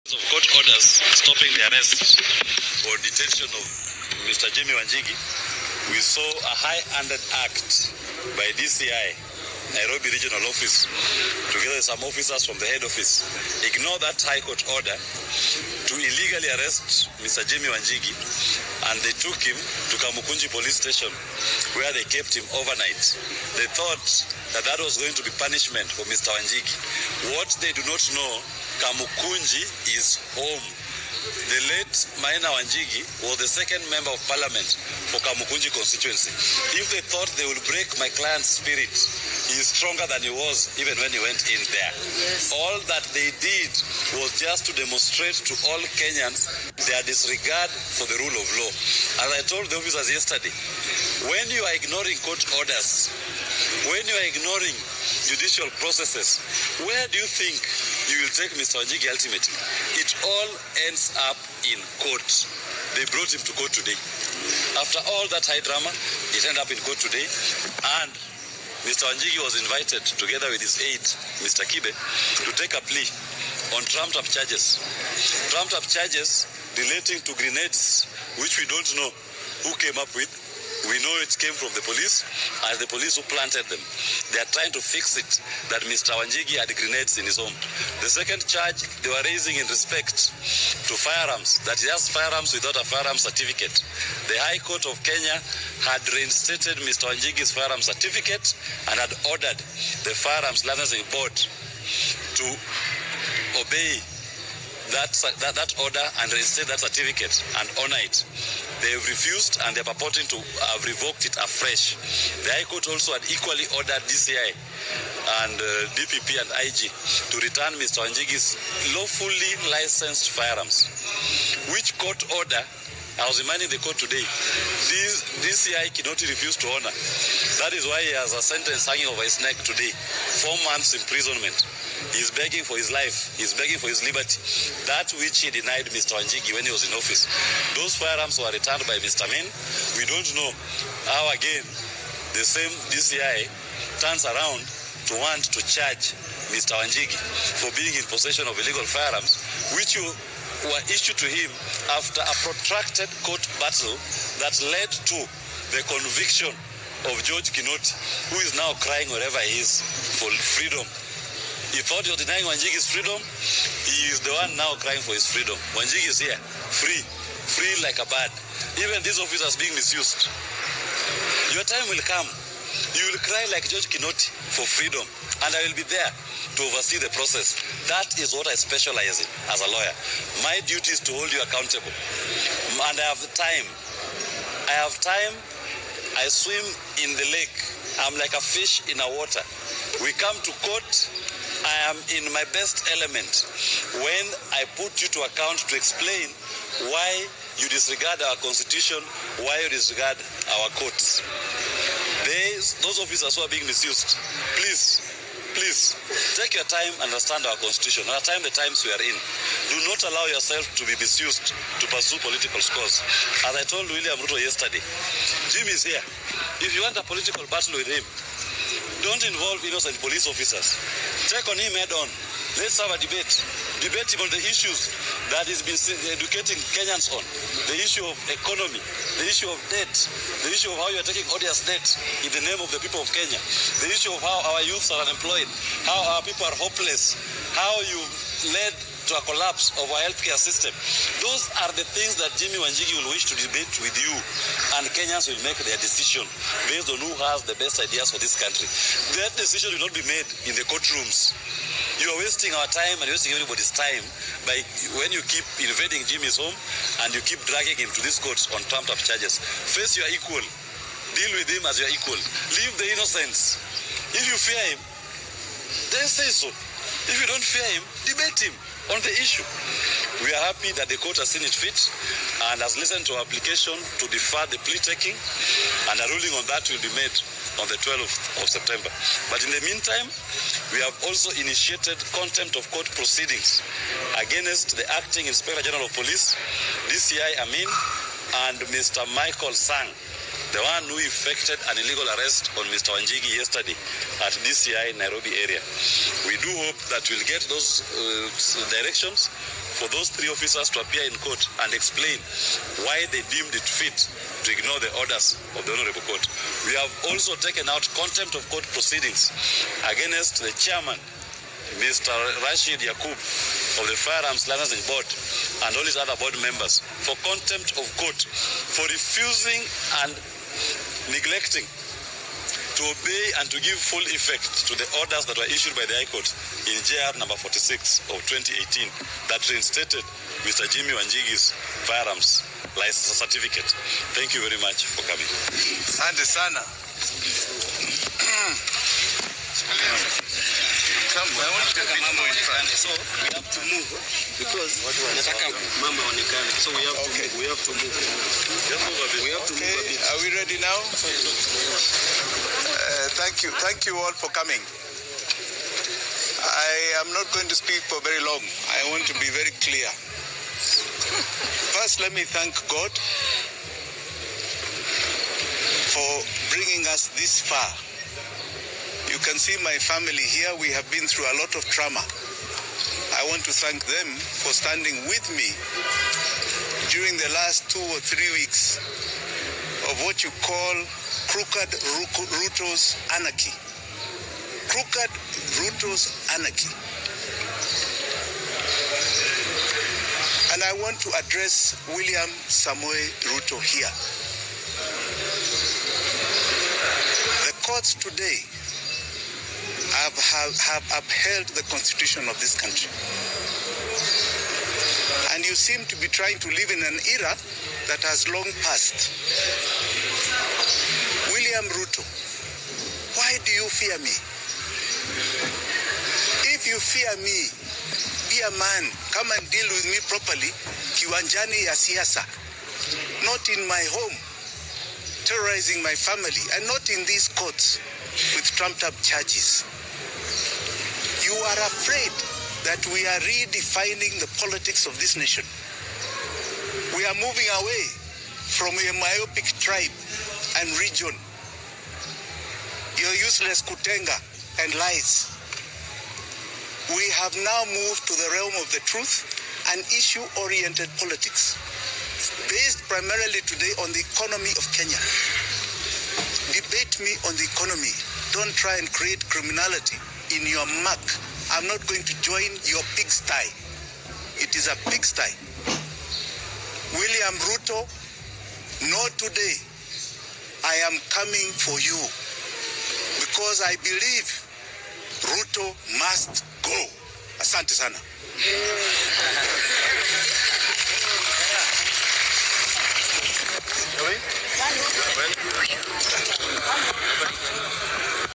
Of court orders stopping the arrest or detention of Mr. Jimmy Wanjigi, we saw a high-handed act by DCI, Nairobi Regional Office, together with some officers from the head office, ignore that high court order to illegally arrest Mr. Jimmy Wanjigi, and they took him to Kamukunji police station where they kept him overnight. They thought that that was going to be punishment for Mr. Wanjigi. What they do not know, Kamukunji is home. The late Maina Wanjigi was the second member of parliament for Kamukunji constituency. If they thought they would break my client's spirit, he is stronger than he was even when he went in there. Yes. All that they did was just to demonstrate to all Kenyans their disregard for the rule of law. As I told the officers yesterday, when you are ignoring court orders, when you are ignoring judicial processes, where do you think you will take Mr. Wanjigi ultimately? It all ends up in court. They brought him to court today. After all that high drama, it ended up in court today, and Mr. Wanjigi was invited together with his aide, Mr. Kibe, to take a plea on trumped-up charges. Trumped-up charges relating to grenades, which we don't know who came up with. We know it came from the police, as the police who planted them. They are trying to fix it, that Mr. Wanjigi had grenades in his home. The second charge they were raising in respect to firearms, that he has firearms without a firearms certificate. The High Court of Kenya had reinstated Mr. Wanjigi's firearms certificate and had ordered the Firearms Licensing Board to obey that order and reinstate that certificate and honor it. They have refused, and they are purporting to have revoked it afresh. The High Court also had equally ordered DCI and DPP and IG to return Mr. Wanjigi's lawfully licensed firearms, which court order, I was reminding the court today, DCI Kinoti refused to honor. That is why he has a sentence hanging over his neck today, 4 months imprisonment. He's begging for his life. He's begging for his liberty. That which he denied Mr. Wanjigi when he was in office. Those firearms were returned by Mr. Min. We don't know how again the same DCI turns around to want to charge Mr. Wanjigi for being in possession of illegal firearms, which were issued to him after a protracted court battle that led to the conviction of George Kinoti, who is now crying wherever he is for freedom. He thought he was denying Wanjigi's freedom. He is the one now crying for his freedom. Wanjigi is here, free like a bird. Even these officers being misused. Your time will come. You will cry like George Kinoti for freedom, and I will be there to oversee the process. That is what I specialize in as a lawyer. My duty is to hold you accountable. And I have the time. I swim in the lake. I'm like a fish in a water. We come to court. I am in my best element when I put you to account to explain why you disregard our constitution, why you disregard our courts. Those officers who are being misused, please, take your time and understand our constitution. Understand the times we are in. Do not allow yourself to be misused to pursue political scores. As I told William Ruto yesterday, Jim is here. If you want a political battle with him, don't involve innocent police officers. Take on him head on. Let's have a debate. Debate him on the issues that he's been educating Kenyans on. The issue of economy, the issue of debt, the issue of how you are taking odious debt in the name of the people of Kenya, the issue of how our youths are unemployed, how our people are hopeless, how you led to a collapse of our healthcare system. Those are the things that Jimmy Wanjigi will wish to debate with you, and Kenyans will make their decision based on who has the best ideas for this country. That decision will not be made in the courtrooms. You are wasting our time and wasting everybody's time by when you keep invading Jimmy's home and you keep dragging him to these courts on trumped-up charges. Face your equal. Deal with him as your equal. Leave the innocents. If you fear him, then say so. If you don't fear him, debate him on the issue. We are happy that the court has seen it fit and has listened to our application to defer the plea taking, and a ruling on that will be made on the 12th of September. But in the meantime, we have also initiated contempt of court proceedings against the Acting Inspector General of Police, DCI Amin, and Mr. Michael Sang, the one who effected an illegal arrest on Mr. Wanjigi yesterday at DCI Nairobi area. We do hope that we'll get those directions for those 3 officers to appear in court and explain why they deemed it fit to ignore the orders of the Honorable Court. We have also taken out contempt of court proceedings against the chairman, Mr. Rashid Yakub of the Firearms Licensing Board, and all his other board members for contempt of court, for refusing and neglecting to obey and to give full effect to the orders that were issued by the High Court in JR number 46 of 2018 that reinstated Mr. Jimmy Wanjigi's firearms license certificate. Thank you very much for coming. Asante sana. I want to take Mama in front. So we have to move because nataka Mama onekane. So we have to move. We have to move. We have to move a bit. Are we ready now? Thank you all for coming. I am not going to speak for very long. I want to be very clear. First, let me thank God for bringing us this far. You can see my family here. We have been through a lot of trauma. I want to thank them for standing with me during the last 2 or 3 weeks of what you call crooked Ruto's anarchy. Crooked Ruto's anarchy. And I want to address William Samoei Ruto here. The courts today have upheld the constitution of this country. And you seem to be trying to live in an era that has long passed. William Ruto, why do you fear me? If you fear me, be a man. Come and deal with me properly. Kiwanjani ya siasa. Not in my home, terrorizing my family, and not in these courts with trumped up charges. You are afraid that we are redefining the politics of this nation. We are moving away from a myopic tribe and region. Your useless kutenga and lies. We have now moved to the realm of the truth and issue-oriented politics, based primarily today on the economy of Kenya. Debate me on the economy. Don't try and create criminality in your muck. I'm not going to join your pigsty. It is a pigsty. William Ruto, know today I am coming for you because I believe Ruto must go. Asante sana.